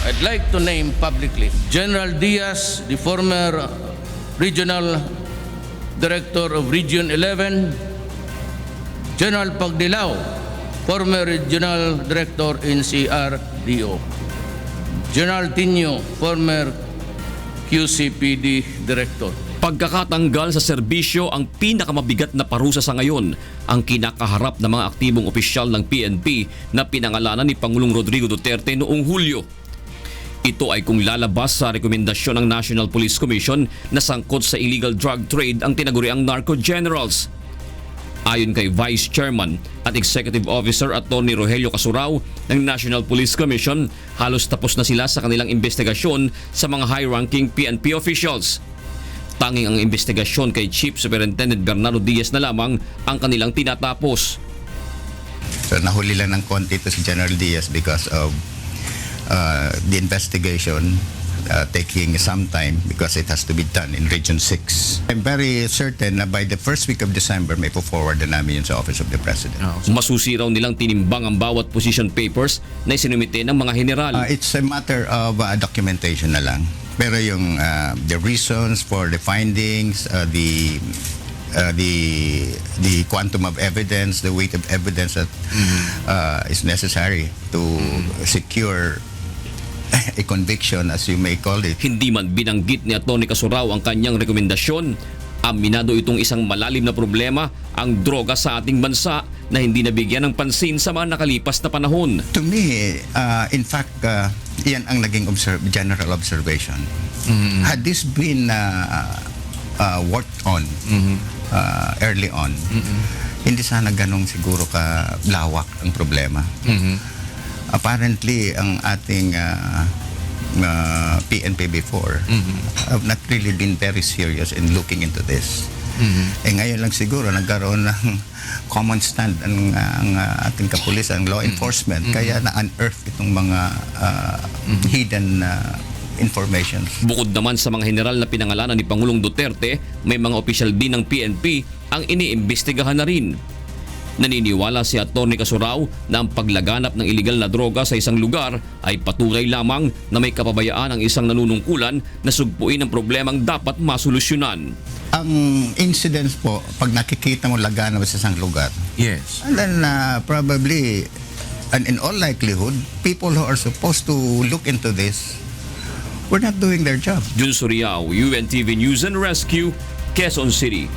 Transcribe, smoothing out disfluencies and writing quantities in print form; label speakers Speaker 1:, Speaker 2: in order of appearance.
Speaker 1: I'd like to name publicly General Diaz, the former Regional Director of Region 11, General Pagdilao, former Regional Director in CRDO, General Tinio, former QCPD Director.
Speaker 2: Pagkakatanggal sa serbisyo ang pinakamabigat na parusa sa ngayon ang kinakaharap ng mga aktibong opisyal ng PNP na pinangalanan ni Pangulong Rodrigo Duterte noong Hulyo. Ito ay kung lalabas sa rekomendasyon ng National Police Commission na sangkot sa illegal drug trade ang tinaguriang narco generals. Ayon kay Vice Chairman at Executive Officer Atty. Rogelio Casurao ng National Police Commission, halos tapos na sila sa kanilang investigasyon sa mga high-ranking PNP officials. Tanging ang investigasyon kay Chief Superintendent Bernardo Diaz na lamang ang kanilang tinatapos.
Speaker 3: So nahuli lang ng konti to si General Diaz because of the investigation taking some time because it has to be done in Region 6. I'm very certain na by the first week of December may po-forward na namin yun sa Office of the President.
Speaker 2: Masusiraw nilang tinimbang ang bawat position papers na isinumite ng mga general.
Speaker 3: It's a matter of documentation na lang. Pero yung the reasons for the findings, the quantum of evidence, the weight of evidence that is necessary to secure a conviction, as you may call it.
Speaker 2: Hindi man binanggit ni Atty. Casurao ang kanyang rekomendasyon, aminado itong isang malalim na problema ang droga sa ating bansa na hindi nabigyan ng pansin sa mga nakalipas na panahon.
Speaker 3: To me, in fact, yan ang naging general observation. Had this been worked on early on, hindi sana ganong siguro ka lawak ang problema. Apparently, ang ating PNP before have not really been very serious in looking into this. Ngayon lang siguro nagkaroon ng common stand ang ating kapulisan, law enforcement, kaya na-unearth itong mga hidden information.
Speaker 2: Bukod naman sa mga general na pinangalanan ni Pangulong Duterte, may mga opisyal din ng PNP ang iniimbestigahan na rin. Naniniwala si Atty. Casurao na ang paglaganap ng iligal na droga sa isang lugar ay patunay lamang na may kapabayaan ang isang nanunungkulan na sugpuin ang problemang dapat masolusyonan.
Speaker 3: Ang incidents po, pag nakikita mo laganap sa isang lugar,
Speaker 4: Yes.
Speaker 3: and then probably, and in all likelihood, people who are supposed to look into this were not doing their job.
Speaker 2: Jun Suriao, UNTV News and Rescue, Quezon City.